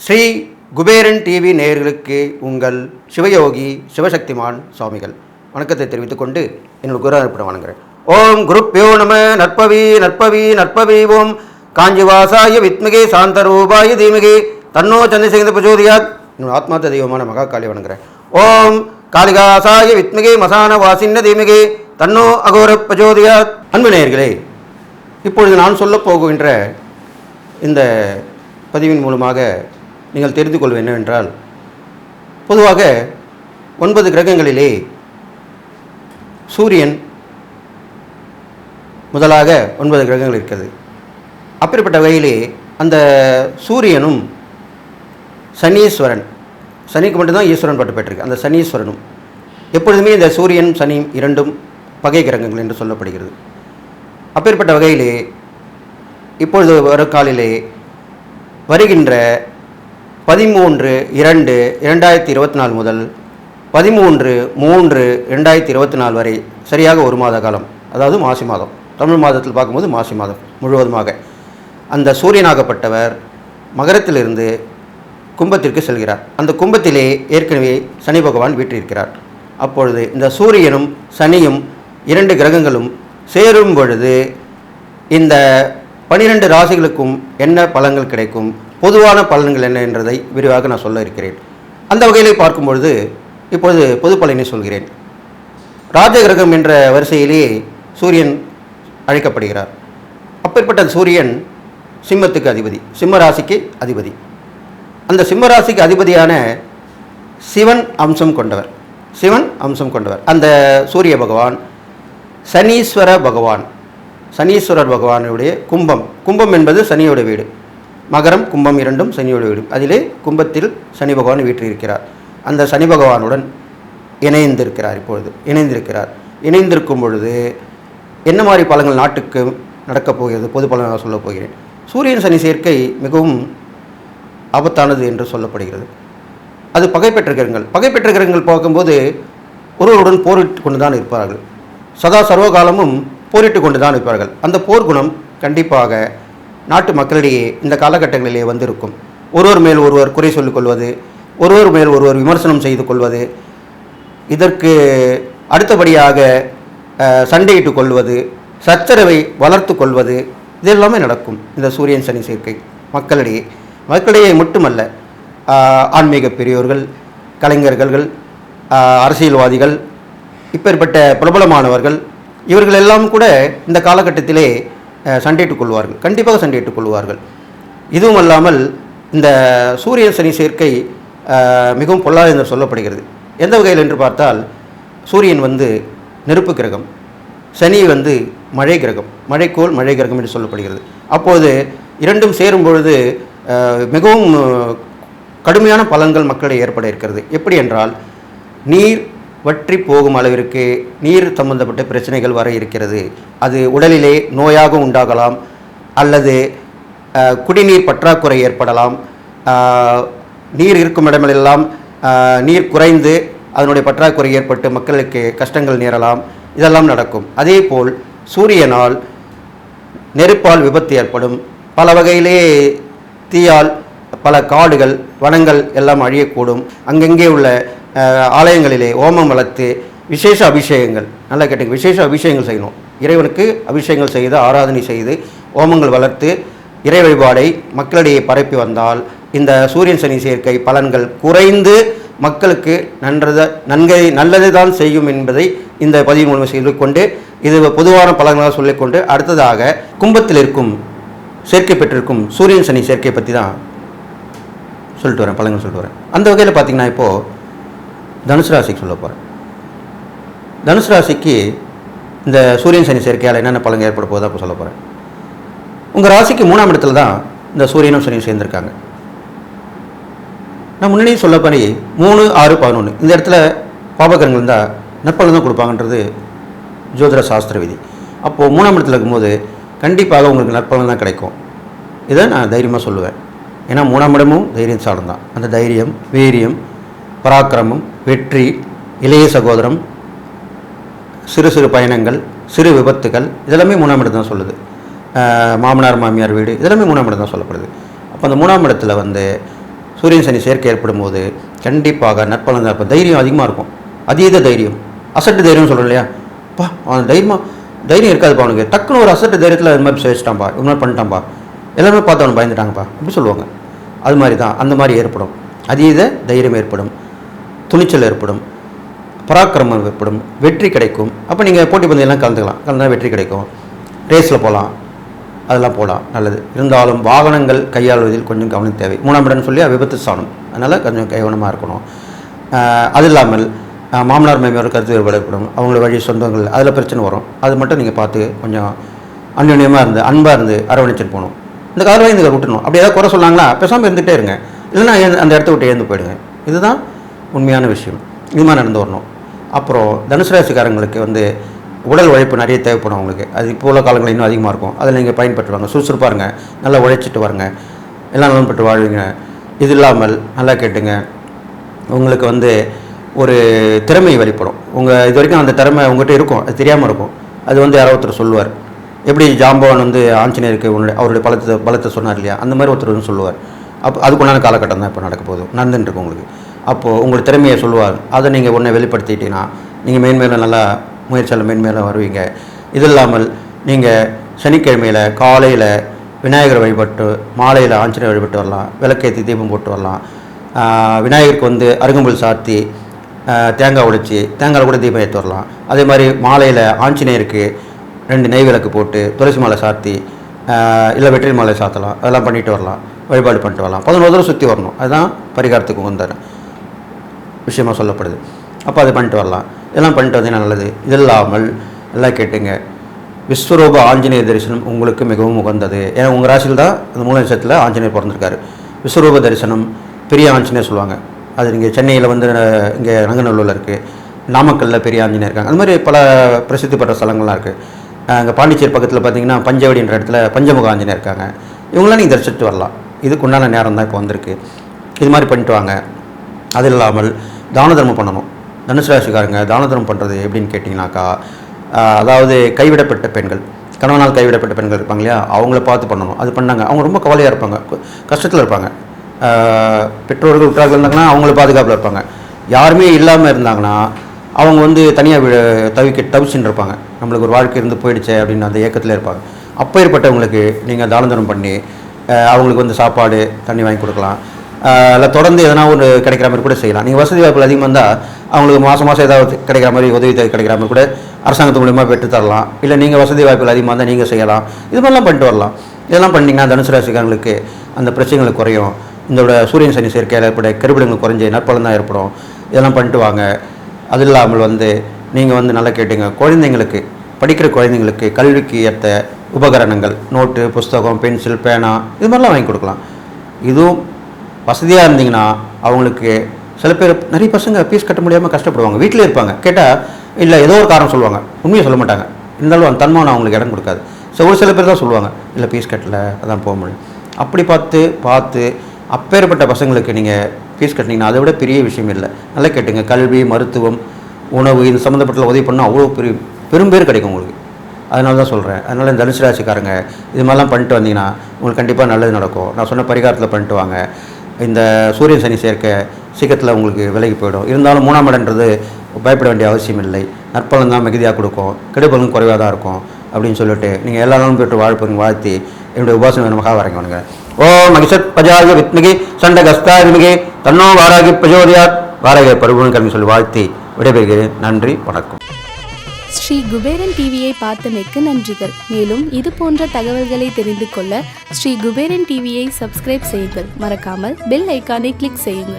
Sri Kuberan TV நேயர்களுக்கு உங்கள் சிவயோகி சிவசக்திமான் சுவாமிகள் வணக்கத்தை தெரிவித்துக் கொண்டு என்னோட குரு அர்ப்பணம் வணங்குகிறேன். ஓம் குருப்யோ நம. நற்பவி நற்பவி நற்பவி. ஓம் காஞ்சிவாசாய வித்மகே சாந்தரூபாய தீமகே தன்னோ சந்திரசேகர பிரச்சோதயாத். என்னோட ஆத்மார்த்த தெய்வமான மகா காளி வணங்குகிறேன். ஓம் காளிகாசாய வித்மகே மசான வாசின்ன தீமகே தன்னோ அகோர பிரச்சோதயாத். அன்பு நேயர்களே, இப்பொழுது நான் சொல்ல போகின்ற இந்த பதிவின் மூலமாக நீங்கள் தெரிந்து கொள்வது என்னவென்றால், பொதுவாக 9 கிரகங்களிலே சூரியன் முதலாக 9 கிரகங்கள் இருக்கிறது. அப்படிப்பட்ட வகையிலே அந்த சூரியனும் சனீஸ்வரன், சனிக்கு மட்டும்தான் ஈஸ்வரன் பட்டு பெற்றிருக்கு. அந்த சனீஸ்வரனும் எப்பொழுதுமே இந்த சூரியன் சனி இரண்டும் பகை கிரகங்கள் என்று சொல்லப்படுகிறது. அப்பேற்பட்ட வகையிலே இப்பொழுது வரும் காலிலே வருகின்ற 13/2/2024 முதல் 13/3/2024 வரை சரியாக ஒரு மாத காலம், அதாவது மாசி மாதம், தமிழ் மாதத்தில் பார்க்கும்போது மாசி மாதம் முழுவதுமாக அந்த சூரியனாகப்பட்டவர் மகரத்திலிருந்து கும்பத்திற்கு செல்கிறார். அந்த கும்பத்திலே ஏற்கனவே சனி பகவான் வீற்றிருக்கிறார். அப்பொழுது இந்த சூரியனும் சனியும் 2 கிரகங்களும் சேரும் பொழுது இந்த 12 ராசிகளுக்கும் என்ன பலன்கள் கிடைக்கும், பொதுவான பலன்கள் என்ன என்றதை விரிவாக நான் சொல்ல இருக்கிறேன். அந்த வகையிலே பார்க்கும்பொழுது இப்பொழுது பொது பலனை சொல்கிறேன். ராஜகிரகம் என்ற வரிசையிலேயே சூரியன் அழைக்கப்படுகிறார். அப்பேற்பட்ட சூரியன் சிம்மத்துக்கு அதிபதி, சிம்ம ராசிக்கு அதிபதி. அந்த சிம்ம ராசிக்கு அதிபதியான சிவன் அம்சம் கொண்டவர், சிவன் அம்சம் கொண்டவர் அந்த சூரிய பகவான் சனீஸ்வர பகவான், சனீஸ்வரர் பகவானுடைய கும்பம், கும்பம் என்பது சனியோட வீடு, மகரம் கும்பம் இரண்டும் சனியோட வீடு. அதிலே கும்பத்தில் சனி பகவான் வீற்றிருக்கிறார். அந்த சனி பகவானுடன் இணைந்திருக்கிறார். இப்பொழுது இணைந்திருக்கும் பொழுது என்ன மாதிரி பலன்கள் நாட்டுக்கு நடக்கப் போகிறது, பொது பலனாக சொல்லப் போகிறேன். சூரியன் சனி சேர்க்கை மிகவும் ஆபத்தானது என்று சொல்லப்படுகிறது. அது பகைப்பெற்ற கிரகங்கள் பார்க்கும்போது ஒருவருடன் போரிட்டு கொண்டு தான் இருப்பார்கள், சதா சர்வகாலமும் போரிட்டு கொண்டு தான் இருப்பார்கள். அந்த போர்க்குணம் கண்டிப்பாக நாட்டு மக்களிடையே இந்த காலகட்டங்களிலே வந்திருக்கும். ஒருவர் மேல் ஒருவர் குறை சொல்லிக் கொள்வது, ஒருவர் மேல் ஒருவர் விமர்சனம் செய்து கொள்வது, இதற்கு அடுத்தபடியாக சண்டையிட்டுக் கொள்வது, சச்சரவை வளர்த்து கொள்வது, இதெல்லாமே நடக்கும் இந்த சூரியன் சனி சேர்க்கை மக்களிடையே மட்டுமல்ல, ஆன்மீக பெரியோர்கள், கலைஞர்கள், அரசியல்வாதிகள், இப்பேற்பட்ட பிரபலமானவர்கள், இவர்கள் எல்லாம் கூட இந்த காலகட்டத்திலே சண்டையிட்டுக் கொள்வார்கள், கண்டிப்பாக சண்டையிட்டுக் கொள்வார்கள். இதுவும் அல்லாமல் இந்த சூரியன் சனி சேர்க்கை மிகவும் பொல்லாது என்று சொல்லப்படுகிறது. எந்த வகையில் என்று பார்த்தால், சூரியன் நெருப்பு கிரகம், சனி மழை கிரகம், மழை கிரகம் என்று சொல்லப்படுகிறது. அப்போது இரண்டும் சேரும் பொழுது மிகவும் கடுமையான பலன்கள் மக்களிடையே ஏற்பட இருக்கிறது. எப்படி என்றால், நீர் வற்றி போகும் அளவிற்கு நீர் சம்பந்தப்பட்ட பிரச்சனைகள் வர இருக்கிறது. அது உடலிலே நோயாக உண்டாகலாம், அல்லது குடிநீர் பற்றாக்குறை ஏற்படலாம், நீர் இருக்கும் இடமெல்லாம் நீர் குறைந்து அதனுடைய பற்றாக்குறை ஏற்பட்டு மக்களுக்கு கஷ்டங்கள் நேரலாம், இதெல்லாம் நடக்கும். அதே போல் சூரியனால் நெருப்பால் விபத்து ஏற்படும், பல வகையிலே தீயால் பல காடுகள் வனங்கள் எல்லாம் அழியக்கூடும். அங்கங்கே உள்ள ஆலயங்களிலே ஓமம் வளர்த்து விசேஷ அபிஷேகங்கள், நல்லா கேட்டுங்க, விசேஷ அபிஷேகங்கள் செய்யணும். இறைவனுக்கு அபிஷேகங்கள் செய்து ஆராதனை செய்து ஓமங்கள் வளர்த்து இறை வழிபாடை மக்களிடையே பரப்பி வந்தால் இந்த சூரியன் சனி சேர்க்கை பலன்கள் குறைந்து மக்களுக்கு நல்லது தான் செய்யும் என்பதை இந்த பதிவு மூலம் சொல்லிக்கொண்டு, இது பொதுவான பலன்களாக சொல்லிக்கொண்டு, அடுத்ததாக கும்பத்தில் இருக்கும் சேர்க்கை பெற்றிருக்கும் சூரியன் சனி சேர்க்கை பற்றி தான் சொல்லிட்டு வரேன், பலன்கள் சொல்லிட்டு வரேன். அந்த வகையில் பார்த்திங்கன்னா, இப்போது தனுசு ராசிக்கு சொல்ல போகிறேன். தனுசு ராசிக்கு இந்த சூரியன் சனி சேர்க்கையால் என்னென்ன பலன்கள் ஏற்பட போகுது அப்போ சொல்ல போகிறேன். உங்கள் ராசிக்கு 3ஆம் இடத்துல தான் இந்த சூரியனும் சனியும் சேர்ந்திருக்காங்க. நான் முன்னாடியே சொல்லப்படி 3, 6, 11 இந்த இடத்துல பாபகிரகங்கள் இருந்தால் நற்பலன் தான் கொடுப்பாங்கன்றது ஜோதிட சாஸ்திர விதி. அப்போது 3ஆம் இடத்துல இருக்கும்போது கண்டிப்பாக உங்களுக்கு நற்பலன் தான் கிடைக்கும். இதை நான் தைரியமாக சொல்லுவேன். ஏன்னா 3ஆம் இடமும் தைரியம் சார்ந்தது தான். அந்த தைரியம், வீரியம், பராக்கிரமம், வெற்றி, இளைய சகோதரம், சிறு சிறு பயணங்கள், சிறு விபத்துகள் இதெல்லாமே 3ஆம் இடம் தான் சொல்லுது. மாமனார் மாமியார் வீடு இதெல்லாமே 3ஆம் இடம் தான் சொல்லப்படுது. அப்போ அந்த 3ஆம் இடத்துல வந்து சூரியன் சனி சேர்க்கை ஏற்படும் போது கண்டிப்பாக நற்பலன் தான். இப்போ தைரியம் அதிகமாக இருக்கும், அதீத தைரியம், அசட்டு தைரியம்னு சொல்கிறோம் இல்லையா. அவன் தைரியம் இருக்காதுப்பா அவனுக்கு, டக்குன்னு ஒரு அசட்டு தைரியத்தில் இது மாதிரி சேவிச்சிட்டான்ப்பா, இது மாதிரி பண்ணிட்டான்ப்பா, எல்லாருமே பார்த்து அவனை பயந்துட்டாங்கப்பா அப்படி சொல்லுவாங்க. அது மாதிரி தான், அந்த மாதிரி ஏற்படும். அதீத தைரியம் ஏற்படும், துணிச்சல் ஏற்படும், பராக்கிரமம் ஏற்படும், வெற்றி கிடைக்கும். அப்போ நீங்கள் போட்டி பந்தயம்லாம் கலந்துதான் வெற்றி கிடைக்கும். ரேஸில் போகலாம், அதெல்லாம் போகலாம், நல்லது. இருந்தாலும் வாகனங்கள் கையாளுவதில் கொஞ்சம் கவனம் தேவை. 3ஆம் இடம்னு சொல்லி விபத்து ஸ்தானம், அதனால் கொஞ்சம் கவனமாக இருக்கணும். அது இல்லாமல் மாமனார் மாமியார் கருத்து வேறுபாடு ஏற்படும், அவங்களோட வழி சொந்தங்கள் அதில் பிரச்சனை வரும். அது மட்டும் நீங்கள் பார்த்து கொஞ்சம் அந்யோன்யமாக இருந்து அன்பாக இருந்து அரவணைச்சிட்டு போகணும். இந்த காரணம் இந்த விட்டுணும். அப்படி ஏதாவது குறை சொன்னாங்களா பேசாமல் இருந்துகிட்டே இருங்க, இல்லைன்னா அந்த இடத்த விட்டு ஏந்து போயிடுங்க. இதுதான் உண்மையான விஷயம். இது மாதிரி நடந்து வரணும். அப்புறம் தனுசு ராசிக்காரங்களுக்கு வந்து உடல் உழைப்பு நிறைய தேவைப்படும் அவங்களுக்கு. அது இப்போ உள்ள காலங்களில் இன்னும் அதிகமாக இருக்கும். அதில் நீங்கள் பயன்பட்டுருவாங்க, சுறுசுறுப்பாக இருங்க, நல்லா உழைச்சிட்டு வாருங்க, எல்லாம் நலன்பட்டு வாழ்வீங்க. இது இல்லாமல் நல்லா கேட்டுங்க, உங்களுக்கு வந்து ஒரு திறமை வெளிப்படும். இது வரைக்கும் அந்த திறமை உங்கள்கிட்ட இருக்கும், அது தெரியாமல் இருக்கும். அது வந்து யாரோ ஒருத்தர் சொல்லுவார். எப்படி ஜாம்பவான் வந்து ஆஞ்சநேயருக்கு அவருடைய பலத்தை சொன்னார் இல்லையா, அந்த மாதிரி ஒருத்தர் வந்து சொல்லுவார். அப்போ அதுக்குண்டான காலகட்டம் தான் இப்போ நடக்க போகுது, நடந்துட்டுருக்கு உங்களுக்கு. அப்போது உங்களோட திறமையை சொல்லுவார், அதை நீங்கள் ஒன்றை வெளிப்படுத்திட்டீங்கன்னா நீங்கள் மேன்மேலும் நல்லா முயற்சியால் மேன்மேலும் வருவீங்க. இது இல்லாமல் நீங்கள் சனிக்கிழமையில் காலையில் விநாயகர் வழிபட்டு மாலையில் ஆஞ்சநேயர் வழிபட்டு வரலாம், விளக்கேற்றி தீபம் போட்டு வரலாம். விநாயகருக்கு வந்து அருகம்புல் சாத்தி தேங்காய் உடைச்சி தேங்காயில் கூட தீபம் ஏற்றி வரலாம். அதே மாதிரி மாலையில் ஆஞ்சநேயருக்கு 2 நெய் விளக்கு போட்டு துளசி மாலை சாத்தி இல்லை வெற்றி மாலை சாத்தலாம். அதெல்லாம் பண்ணிட்டு வரலாம், வழிபாடு பண்ணிட்டு வரலாம். 11 தடவை சுற்றி வரணும், அதுதான் பரிகாரத்துக்கு உகந்த விஷயமாக சொல்லப்படுது. அப்போ அதை பண்ணிட்டு வரலாம். இதெல்லாம் பண்ணிட்டு வந்தீங்கன்னா நல்லது. இது இல்லாமல் எல்லாம் கேட்டுங்க, விஸ்வரூப ஆஞ்சநேயர் தரிசனம் உங்களுக்கு மிகவும் உகந்தது. ஏன்னா உங்கள் ராசியில் தான் அந்த மூல நட்சத்திரத்தில் ஆஞ்சநேயர் பிறந்திருக்காரு. விஸ்வரூப தரிசனம் பெரிய ஆஞ்சநேயர் சொல்லுவாங்க. அது நீங்கள் சென்னையில் வந்து இங்கே நங்கநல்லூரில் இருக்குது, நாமக்கல்லில் பெரிய ஆஞ்சநேயர் இருக்காங்க. அது மாதிரி பல பிரசித்தி பெற்ற ஸ்தலங்கள்லாம் இருக்குது. அங்கே பாண்டிச்சேரி பக்கத்தில் பார்த்தீங்கன்னா பஞ்சவடின்ற இடத்துல பஞ்சமுக ஆஞ்சநேயர் இருக்காங்க. இவங்களாம் நீங்கள் தரிசிட்டு வரலாம். இதுக்கு உண்டான நேரம் தான் இப்போ வந்திருக்கு. இது மாதிரி பண்ணிட்டு வாங்க. அது இல்லாமல் தான தர்மம் பண்ணணும். தனுசு ராசிக்காரங்க தான தர்மம் பண்ணுறது எப்படின்னு கேட்டிங்கனாக்கா, அதாவது கைவிடப்பட்ட பெண்கள், கணவனால் கைவிடப்பட்ட பெண்கள் இருப்பாங்க இல்லையா, அவங்கள பார்த்து பண்ணணும். அது பண்ணாங்க அவங்க ரொம்ப கவலையாக இருப்பாங்க, கஷ்டத்தில் இருப்பாங்க. பெற்றோர்கள் உற்றார்கள் இருந்தாங்கன்னா அவங்கள பாதுகாப்பில் இருப்பாங்க. யாருமே இல்லாமல் இருந்தாங்கன்னா அவங்க வந்து தனியாக தவிச்சுன்னு இருப்பாங்க. நம்மளுக்கு ஒரு வாழ்க்கை இருந்து போயிடுச்சே அப்படின்னு அந்த ஏக்கத்தில் இருப்பாங்க. அப்போ ஏற்பட்டவங்களுக்கு நீங்கள் தான தர்மம் பண்ணி அவங்களுக்கு வந்து சாப்பாடு தண்ணி வாங்கி கொடுக்கலாம். இல்லை தொடர்ந்து எதனா ஒரு கிடைக்கிற மாதிரி கூட செய்யலாம். நீங்கள் வசதி வாய்ப்புகள் அதிகமாக இருந்தால் அவங்களுக்கு மாதம் ஏதாவது கிடைக்கிற மாதிரி உதவி கிடைக்கிற மாதிரி கூட அரசாங்கத்து மூலிமா பெற்று தரலாம். இல்லை நீங்கள் வசதி வாய்ப்புகள் அதிகமாக இருந்தால் நீங்கள் செய்யலாம். இது மாதிரிலாம் பண்ணிட்டு வரலாம். இதெல்லாம் பண்ணிங்கன்னா தனுசு ராசிக்காரங்களுக்கு அந்த பிரச்சனைகள் குறையும். இதோட சூரியன் சனி சேர்க்கையில் ஏற்பட கருவிடங்கள் குறைஞ்சி நற்பலன் தான் ஏற்படும். இதெல்லாம் பண்ணிட்டு வாங்க. அது இல்லாமல் வந்து நீங்கள் வந்து நல்லா கேட்டுங்க, குழந்தைங்களுக்கு படிக்கிற குழந்தைங்களுக்கு கல்விக்கு ஏற்ற உபகரணங்கள், நோட்டு, புஸ்தகம், பென்சில், பேனா இது மாதிரிலாம் வாங்கி கொடுக்கலாம். இதுவும் வசதியாக இருந்தீங்கன்னா அவங்களுக்கு சில பேர் நிறைய பசங்க ஃபீஸ் கட்ட முடியாமல் கஷ்டப்படுவாங்க, வீட்டிலே இருப்பாங்க. கேட்டால் இல்லை ஏதோ ஒரு காரணம் சொல்லுவாங்க, உண்மையை சொல்ல மாட்டாங்க. இருந்தாலும் அந்த தன்மானம் அவங்களுக்கு இடம் கொடுக்காது. ஒரு சில பேர் தான் சொல்லுவாங்க, இல்லை ஃபீஸ் கட்டலை அதான் போக முடியும். அப்படி பார்த்து அப்பேற்பட்ட பசங்களுக்கு நீங்கள் ஃபீஸ் கட்டினீங்கன்னா அதை விட பெரிய விஷயம் இல்லை. நல்லா கேட்டுங்க, கல்வி, மருத்துவம், உணவு இது சம்மந்தப்பட்ட உதவி பண்ணால் அவ்வளோ பெரும் பேர் கிடைக்கும் உங்களுக்கு. அதனால தான் சொல்கிறேன். அதனால் இந்த தனுசு ராசிக்காரங்க இது மாதிரிலாம் பண்ணிட்டு வந்தீங்கன்னா உங்களுக்கு கண்டிப்பாக நல்லது நடக்கும். நான் சொன்ன பரிகாரத்தில் பண்ணிட்டு வாங்க. இந்த சூரியன் சனி சேர்க்கை சீக்கிரத்தில் உங்களுக்கு விலகி போயிடும். இருந்தாலும் 3ஆம் இடன்றது பயப்பட வேண்டிய அவசியம் இல்லை. நற்பலன் தான் மிகுதியாக கொடுக்கும், கெடுபலன் குறைவாக தான் இருக்கும் அப்படின்னு சொல்லிட்டு நீங்கள் எல்லா நாளும் போய்ட்டு வாழ்த்தி என்னுடைய உபாசனை நமக்காக வரங்க. ஓம் மகிஷத் பஜாய வித்மிகி சண்ட கஸ்தாய விமிகி தன்னோ வாராகி பிரஜோதியாத் வாராகி பருவன் கல்வி சொல்லி வாழ்த்தி விடைபெறுகிறேன். நன்றி, வணக்கம். ஸ்ரீ குபேரன் டிவியை பார்த்தமைக்கு நன்றிகள். மேலும் இது போன்ற தகவல்களை தெரிந்து கொள்ள ஸ்ரீ குபேரன் டிவியை சப்ஸ்கிரைப் செய்யுங்கள். மறக்காமல் பெல் ஐக்கானை கிளிக் செய்யுங்கள்.